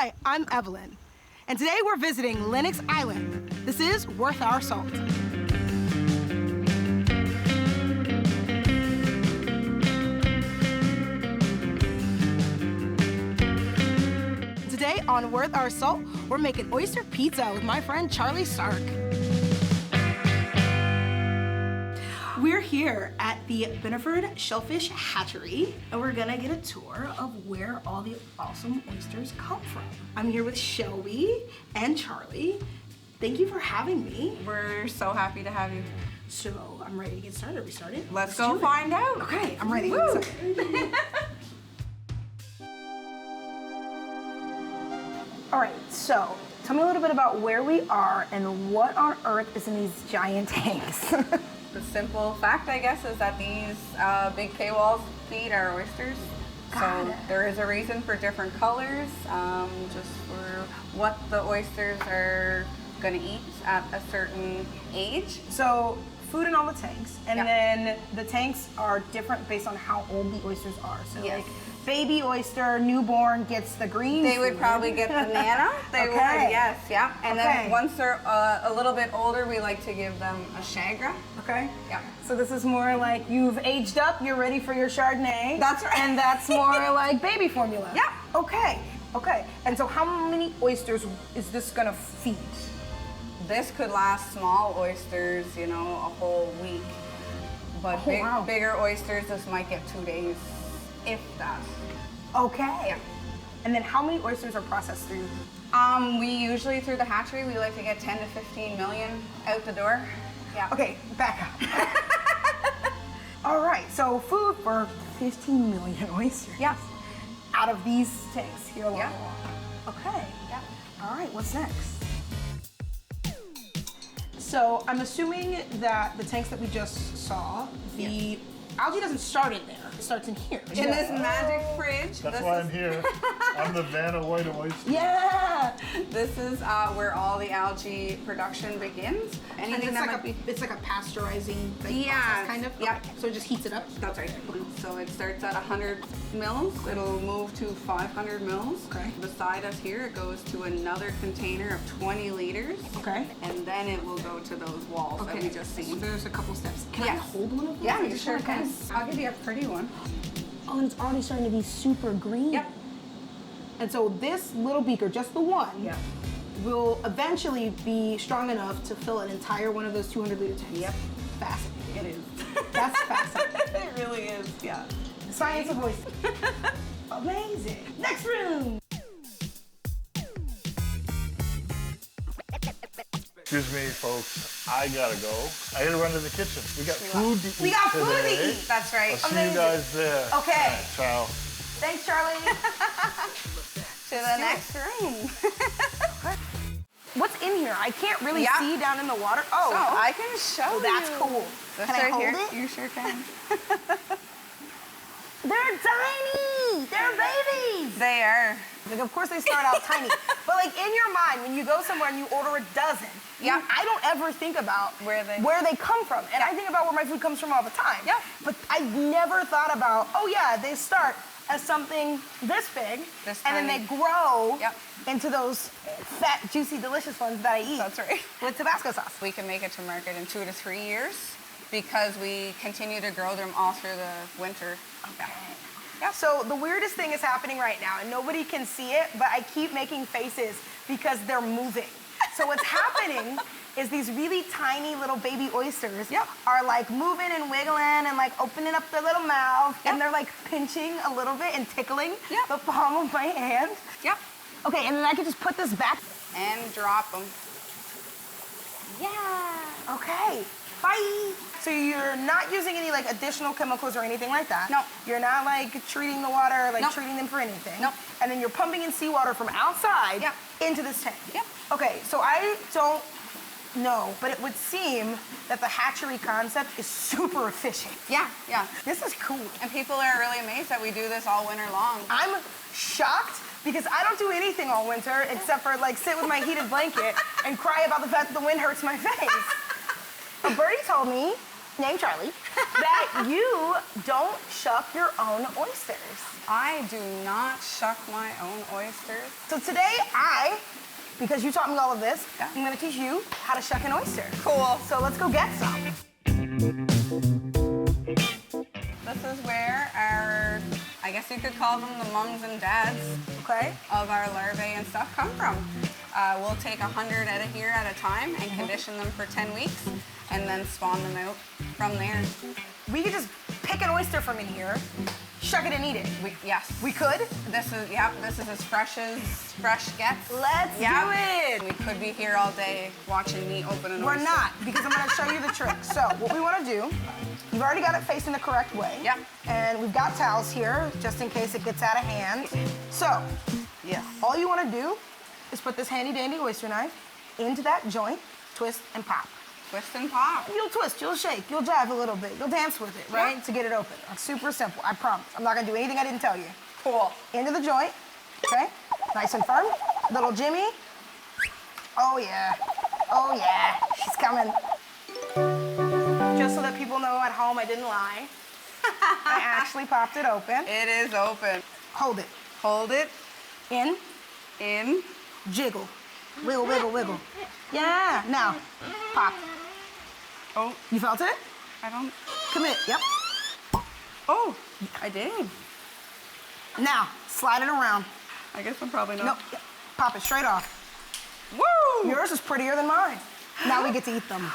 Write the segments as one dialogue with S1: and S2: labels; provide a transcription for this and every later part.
S1: Hi, I'm Evelyn, and today we're visiting Lennox Island. This is worth our salt. Today on Worth Our Salt, we're making oyster pizza with my friend Charlie Sark. We're here at the Beneford Shellfish Hatchery, and we're gonna get a tour of where all the awesome oysters come from. I'm here with Shelby and Charlie. Thank you for having me.
S2: We're so happy to have you.
S1: So I'm ready to get started. Are we started?
S2: Let's go find out.
S1: Okay, I'm ready to get started. All right, so tell me a little bit about where we are and what on earth is in these giant tanks.
S2: The simple fact, I guess, is that these big K-walls feed our oysters. So there is a reason for different colors, just for what the oysters are going to eat at a certain age.
S1: So food in all the tanks, and then the tanks are different based on how old the oysters are. So like baby oyster, newborn gets the green
S2: They
S1: food.
S2: would probably get the nano. They would, yes, yeah. And then once they're a little bit older, we like to give them a Chagra.
S1: Okay.
S2: Yeah.
S1: So this is more like you've aged up, you're ready for your Chardonnay.
S2: That's right.
S1: And that's more like baby formula.
S2: Yeah.
S1: Okay. Okay. And so how many oysters is this gonna feed?
S2: This could last small oysters, you know, a whole week. But bigger oysters, this might get 2 days, if that.
S1: Okay.
S2: Yeah.
S1: And then how many oysters are processed through?
S2: We usually, through the hatchery, we like to get 10 to 15 million out the door. Yeah.
S1: Okay, back up. All right, so food for 15 million oysters.
S2: Yeah.
S1: Out of these tanks here along
S2: Yeah.
S1: the wall. Okay.
S2: Yeah.
S1: All right, what's next? So I'm assuming that the tanks that we just saw, the algae doesn't start in there. It starts in here.
S2: In this magic fridge.
S3: That's why I'm here. I'm the Vanna White of oyster.
S1: Yeah.
S2: This is where all the algae production begins. Anything that might be.
S1: It's like a pasteurizing process, kind of.
S2: Yeah.
S1: Okay. So it just heats it up.
S2: That's right. So it starts at 100 mils. It'll move to 500 mils.
S1: Okay.
S2: Beside us here, it goes to another container of 20 liters.
S1: Okay.
S2: And then it will go to those walls that we just
S1: So
S2: seen.
S1: there's a couple steps. Can I hold one of those?
S2: Yeah, you sure can. I'll give you a pretty one.
S1: Oh, and it's already starting to be super green.
S2: Yep.
S1: And so this little beaker, just the one, will eventually be strong enough to fill an entire one of those 200-liter tanks.
S2: Yep.
S1: Fascinating.
S2: It is.
S1: That's fascinating.
S2: It really is, yeah.
S1: The science of oyster. Amazing. Next room.
S3: Excuse me, folks. I gotta go. I gotta run to the kitchen. We got food to eat.
S1: We got food to
S3: today.
S1: eat.
S2: That's right.
S3: I'll see you guys there.
S1: Okay.
S3: All right, ciao.
S1: Thanks, Charlie.
S2: To the next room.
S1: What's in here? I can't really see down in the water. Oh,
S2: So I can show you.
S1: that's cool.
S2: That's
S1: Can I
S2: right
S1: hold
S2: here.
S1: it?
S2: You sure can.
S1: They're tiny. They're babies.
S2: They are.
S1: Like, of course they start out tiny, but like in your mind, when you go somewhere and you order a dozen, I don't ever think about
S2: where
S1: they come from, and I think about where my food comes from all the time.
S2: Yeah.
S1: But I never thought about, oh yeah, they start as something this big, and then they grow into those fat, juicy, delicious ones that I eat.
S2: That's right.
S1: With Tabasco sauce.
S2: We can make it to market in 2 to 3 years because we continue to grow them all through the winter.
S1: Okay. Yeah. So the weirdest thing is happening right now, and nobody can see it, but I keep making faces because they're moving. So what's happening is these really tiny little baby oysters are like moving and wiggling and like opening up their little mouth, and they're like pinching a little bit and tickling the palm of my hand.
S2: Yep.
S1: Okay, and then I can just put this back.
S2: And drop them.
S1: Yeah. Okay. Bye. So you're not using any like additional chemicals or anything like that?
S2: No.
S1: You're not like treating the water, like treating them for anything?
S2: No.
S1: And then you're pumping in seawater from outside into this tank?
S2: Yep.
S1: Okay, so I don't know, but it would seem that the hatchery concept is super efficient.
S2: Yeah, yeah.
S1: This is cool.
S2: And people are really amazed that we do this all winter long.
S1: I'm shocked because I don't do anything all winter except for like sit with my heated blanket and cry about the fact that the wind hurts my face. A birdie told me named Charlie, that you don't shuck your own oysters.
S2: I do not shuck my own oysters.
S1: So today because you taught me all of this, I'm gonna teach you how to shuck an oyster.
S2: Cool.
S1: So let's go get some.
S2: This is where our, I guess you could call them the mums and dads of our larvae and stuff come from. We'll take 100 out of here at a time and condition them for 10 weeks and then spawn them out from there.
S1: We could just pick an oyster from in here, shuck it and eat it.
S2: Yes.
S1: We could?
S2: This is as fresh gets.
S1: Let's do it.
S2: We could be here all day watching me open an oyster.
S1: We're not, because I'm gonna show you the trick. So what we wanna do, you've already got it facing the correct way.
S2: Yep.
S1: And we've got towels here, just in case it gets out of hand. So, all you wanna do is put this handy dandy oyster knife into that joint, twist and pop.
S2: Twist and pop.
S1: You'll twist, you'll shake, you'll jive a little bit, you'll dance with it, right? To get it open. It's super simple, I promise. I'm not gonna do anything I didn't tell you.
S2: Cool.
S1: Into the joint, okay? Nice and firm. Little Jimmy. Oh yeah, she's coming. Just so that people know at home I didn't lie. I actually popped it open.
S2: It is open.
S1: Hold it.
S2: Hold it.
S1: In.
S2: In.
S1: Jiggle. Wiggle, wiggle, wiggle. Yeah, now, pop.
S2: Oh.
S1: You felt it?
S2: I don't.
S1: Commit, yep.
S2: Oh, I did.
S1: Now, slide it around.
S2: I guess I'm probably not.
S1: No, pop it straight off.
S2: Woo!
S1: Yours is prettier than mine. Now we get to eat them.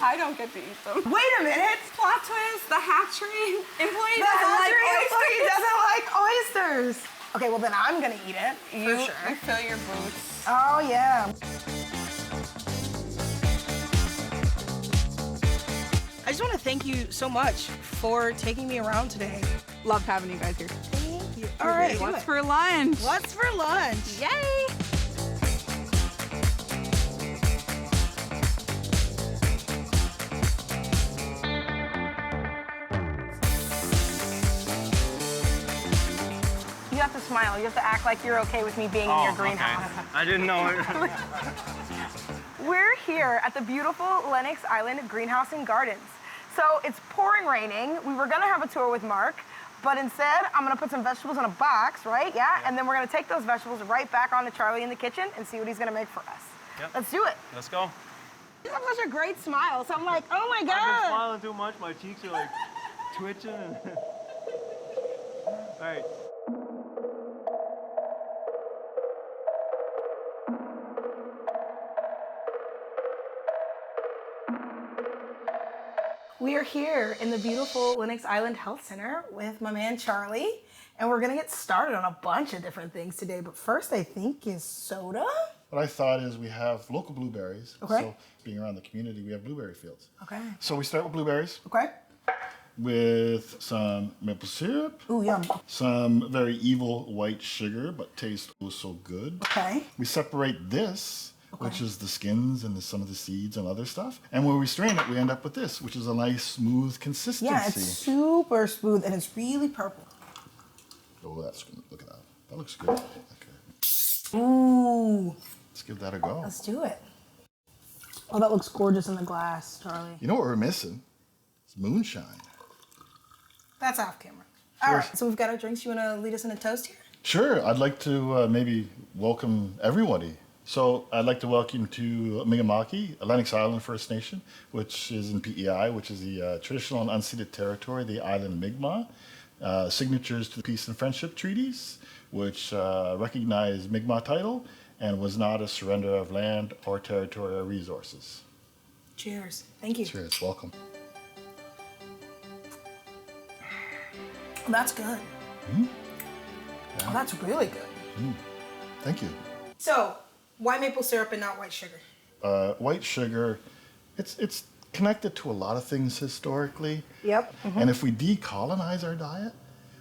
S2: I don't get to eat them.
S1: Wait a minute.
S2: Plot twist, the hatchery employee
S1: The hatchery employee
S2: oysters.
S1: doesn't like oysters. Okay, well then I'm gonna eat it, for
S2: You
S1: sure.
S2: fill your boots.
S1: Oh yeah. I just want to thank you so much for taking me around today.
S2: Loved having you guys here.
S1: Thank you. All right,
S2: What's for lunch?
S1: What's for lunch?
S2: Yay!
S1: You have to smile. You have to act like you're okay with me being in your greenhouse.
S4: Okay. I didn't know it.
S1: We're here at the beautiful Lennox Island Greenhouse and Gardens. So it's pouring raining. We were gonna have a tour with Mark, but instead I'm gonna put some vegetables in a box, right? Yeah, and then we're gonna take those vegetables right back onto Charlie in the kitchen and see what he's gonna make for us.
S4: Yep.
S1: Let's do it.
S4: Let's go.
S1: You have such a great smile, so I'm like, oh my
S4: I've been
S1: God.
S4: smiling too much. My cheeks are like twitching. All right.
S1: We are here in the beautiful Lennox Island Health Center with my man Charlie, and we're gonna get started on a bunch of different things today, but first I think is soda.
S3: What I thought is we have local blueberries.
S1: Okay.
S3: So being around the community, we have blueberry fields.
S1: Okay.
S3: So we start with blueberries
S1: Okay.
S3: with some maple syrup,
S1: Ooh, yum.
S3: some very evil white sugar, but tastes oh so good.
S1: Okay.
S3: We separate this, which is the skins and some of the seeds and other stuff. And when we strain it, we end up with this, which is a nice smooth consistency.
S1: Yeah, it's super smooth and it's really purple.
S3: Oh, that's good. Look at that. That looks good. Okay.
S1: Ooh,
S3: Let's give that a go.
S1: let's do it. Oh, that looks gorgeous in the glass, Charlie.
S3: You know what we're missing? It's moonshine.
S1: That's off camera. All right, so we've got our drinks. You wanna lead us in a toast here?
S3: Sure. I'd like to maybe welcome everybody. So I'd like to welcome you to Mi'kma'ki, Lennox Island First Nation, which is in PEI, which is the traditional and unceded territory of the island Mi'kmaq. Signatures to the Peace and Friendship Treaties, which recognize Mi'kmaq title and was not a surrender of land or territory or resources.
S1: Cheers. Thank you.
S3: Cheers. Welcome.
S1: Oh, that's good.
S3: Yeah.
S1: Oh, that's really good.
S3: Thank you.
S1: So, why maple syrup and not white sugar?
S3: White sugar, it's connected to a lot of things historically.
S1: Yep.
S3: And if we decolonize our diet,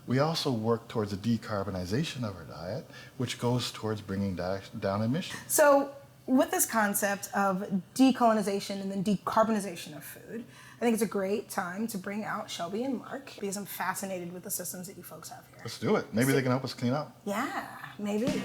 S3: we also work towards a decarbonization of our diet, which goes towards bringing down emissions.
S1: So, with this concept of decolonization and then decarbonization of food, I think it's a great time to bring out Shelby and Mark because I'm fascinated with the systems that you folks have here.
S3: Let's do it. Maybe they can help us clean up.
S1: Yeah, maybe.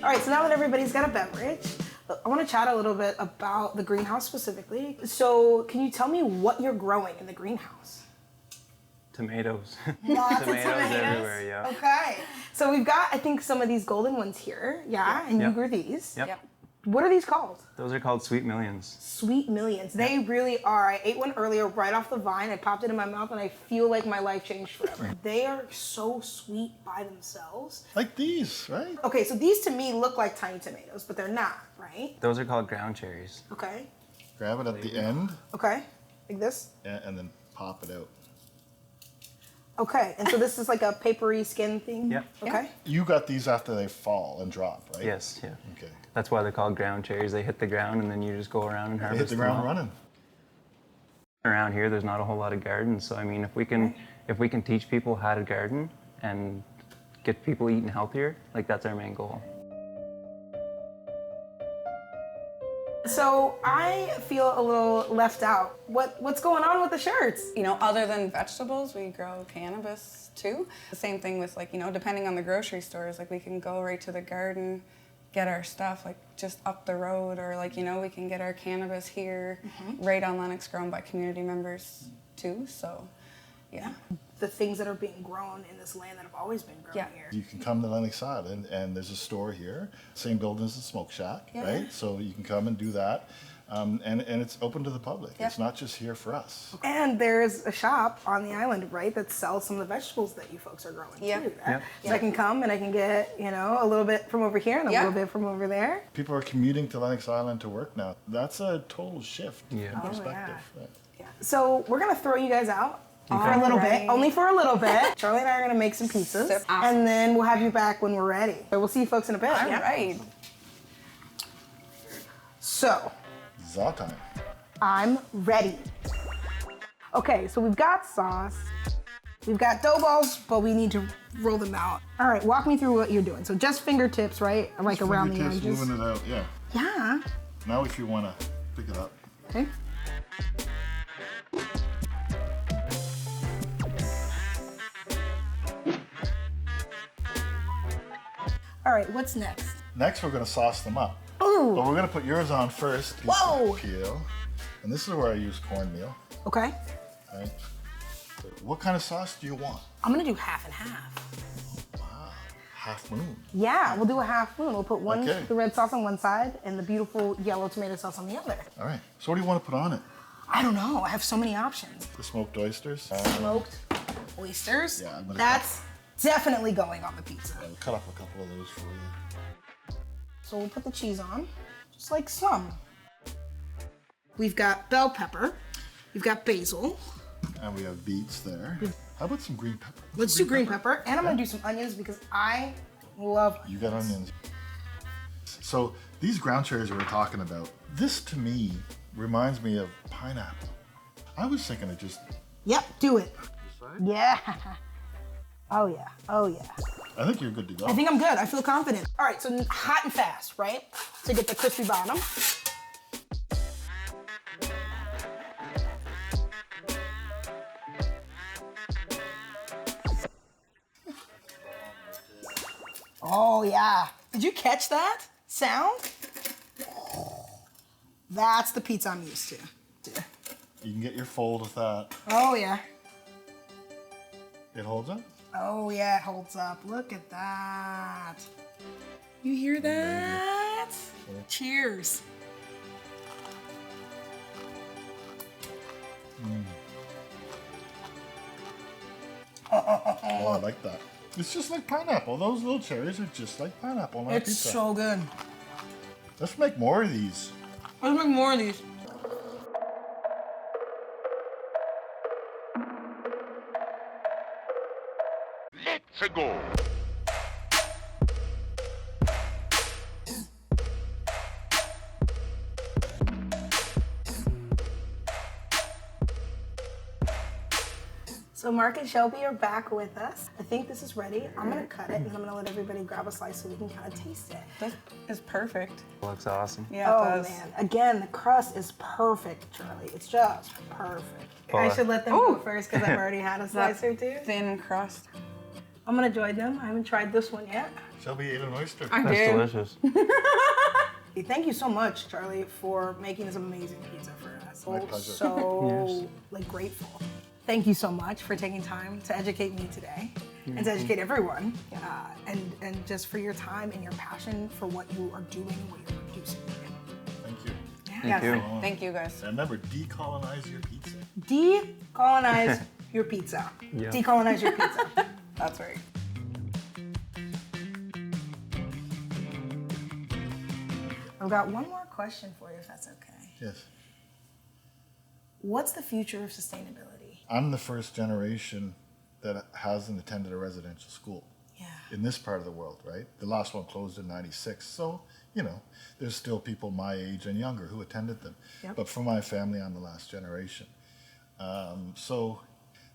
S1: All All right, so now that everybody's got a beverage, I want to chat a little bit about the greenhouse specifically. So can you tell me what you're growing in the greenhouse?
S4: Tomatoes.
S1: Lots of
S4: Tomatoes
S1: tomatoes.
S4: everywhere, yeah.
S1: Okay. So we've got, I think, some of these golden ones here. Yeah, and you
S4: Yep.
S1: grew these.
S4: Yep.
S1: What are these called?
S4: Those are called Sweet Millions.
S1: Sweet Millions. They really are. I ate one earlier right off the vine. I popped it in my mouth and I feel like my life changed forever. They are so sweet by themselves.
S3: Like these, right?
S1: Okay, so these to me look like tiny tomatoes, but they're not, right?
S4: Those are called ground cherries.
S1: Okay.
S3: Grab it at the end
S1: Okay. Like this?
S3: and then pop it out.
S1: Okay. And so this is like a papery skin thing?
S4: Yep.
S1: Okay.
S3: You got these after they fall and drop, right?
S4: Yes, yeah.
S3: Okay.
S4: That's why they're called ground cherries. They hit the ground and then you just go around and
S3: They
S4: harvest
S3: hit the
S4: them
S3: ground
S4: all.
S3: running.
S4: Around here, there's not a whole lot of gardens, so I mean, if we can teach people how to garden and get people eating healthier, like that's our main goal.
S1: So I feel a little left out. What's going on with the shirts?
S2: You know, other than vegetables, we grow cannabis too. The same thing with like, you know, depending on the grocery stores, like we can go right to the garden, get our stuff like just up the road, or like, you know, we can get our cannabis here right on Lennox, grown by community members too. So, yeah.
S1: The things that are being grown in this land that have always been grown
S2: Yeah.
S1: here.
S3: You can come to Lennox Island and there's a store here, same building as the smoke shack, right? So you can come and do that. And it's open to the public.
S2: Yeah.
S3: It's not just here for us.
S1: And there's a shop on the island, right, that sells some of the vegetables that you folks are growing
S2: Yeah.
S1: too.
S4: Yep.
S1: So I can come and I can get, you know, a little bit from over here and a
S2: Yeah.
S1: little bit from over there.
S3: People are commuting to Lennox Island to work now. That's a total shift
S4: Yeah.
S3: in
S4: Oh,
S3: perspective. Right.
S1: Yeah. So we're gonna throw you guys out. For a little bit, only for a little bit. Charlie and I are gonna make some pizzas,
S2: Sip.
S1: and then we'll have you back when we're ready. So we'll see you folks in a bit.
S2: All
S1: yeah?
S2: right.
S1: So
S3: Za time.
S1: I'm ready. Okay, so we've got sauce, we've got dough balls, but we need to roll them out. All right, walk me through what you're doing. So just fingertips, right? Like around the
S3: Fingertips,
S1: edges.
S3: moving it out, yeah.
S1: Yeah.
S3: Now if you want to pick it up.
S1: Okay. All right, what's next?
S3: Next, we're going to sauce them up.
S1: Ooh.
S3: But we're going to put yours on first. Get
S1: Whoa.
S3: the peel. And this is where I use cornmeal.
S1: Okay.
S3: Right? So what kind of sauce do you want?
S1: I'm gonna do half and half.
S3: Wow. Half moon.
S1: Yeah, we'll do a half moon. We'll put one,
S3: Okay.
S1: the red sauce on one side and the beautiful yellow tomato sauce on the other.
S3: All right. So what do you want to put on it?
S1: I don't know. I have so many options.
S3: The smoked oysters.
S1: Smoked oysters.
S3: Yeah, I'm gonna
S1: That's definitely going on the pizza.
S3: I'll cut up a couple of those for you.
S1: So we'll put the cheese on, just like some. We've got bell pepper. We've got basil.
S3: And we have beets there. How about some green pepper?
S1: Let's do green pepper. And I'm gonna do some onions because I love onions.
S3: You got onions. So these ground cherries we were talking about, this to me reminds me of pineapple. I was thinking of just,
S1: Yep, do it. Yeah. Oh yeah, oh yeah.
S3: I think you're good to go.
S1: I think I'm good, I feel confident. All right, so hot and fast, right? To get the crispy bottom. Oh yeah. Did you catch that sound? That's the pizza I'm used to.
S3: You can get your fold with that.
S1: Oh yeah.
S3: It holds up?
S1: Oh yeah, it holds up. Look at that. You hear that? Cheers.
S3: Oh, I like that. It's just like pineapple. Those little cherries are just like pineapple on a
S1: It's
S3: pizza.
S1: so good.
S3: Let's make more of these.
S1: Let's make more of these.
S5: Let's go.
S1: So Mark and Shelby are back with us. I think this is ready. I'm gonna cut it and I'm gonna let everybody grab a slice so we can kind of taste it.
S2: That is perfect.
S4: Looks awesome.
S2: Yeah,
S1: Oh
S2: it does.
S1: man, again, the crust is perfect, Charlie. It's just perfect.
S4: Oh,
S1: I should let them go first because I've already had a slice or two.
S2: Thin crust.
S1: I'm gonna join them. I haven't tried this one yet.
S3: Shelby ate an oyster.
S2: I
S4: That's
S2: did.
S4: delicious.
S1: Thank you so much, Charlie, for making this amazing pizza for us.
S3: My pleasure.
S1: So grateful. Thank you so much for taking time to educate me today and to educate everyone, and just for your time and your passion for what you are doing and what you're producing.
S3: Thank you.
S4: Thank you.
S2: Thank you, guys.
S3: And remember, decolonize your pizza.
S1: Decolonize your pizza.
S4: Yeah.
S1: Decolonize your pizza.
S2: That's right.
S1: I've got one more question for you, if that's okay.
S3: Yes.
S1: What's the future of sustainability?
S3: I'm the first generation that hasn't attended a residential school
S1: Yeah.
S3: in this part of the world, right? The last one closed in '96. So, there's still people my age and younger who attended them.
S1: Yep.
S3: But for my family, I'm the last generation. So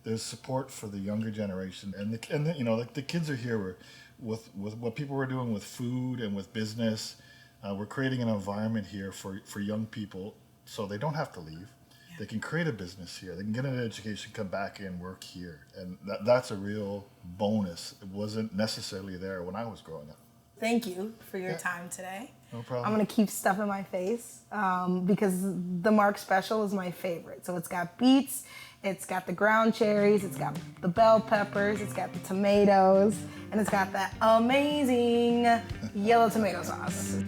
S3: there's support for the younger generation. And the kids are here with what people were doing with food and with business. We're creating an environment here for young people so they don't have to leave. They can create a business here. They can get an education, come back and work here. And that's a real bonus. It wasn't necessarily there when I was growing up.
S1: Thank you for your time today.
S3: No problem.
S1: I'm gonna keep stuff in my face because the Mark Special is my favorite. So it's got beets, it's got the ground cherries, it's got the bell peppers, it's got the tomatoes, and it's got that amazing yellow tomato sauce.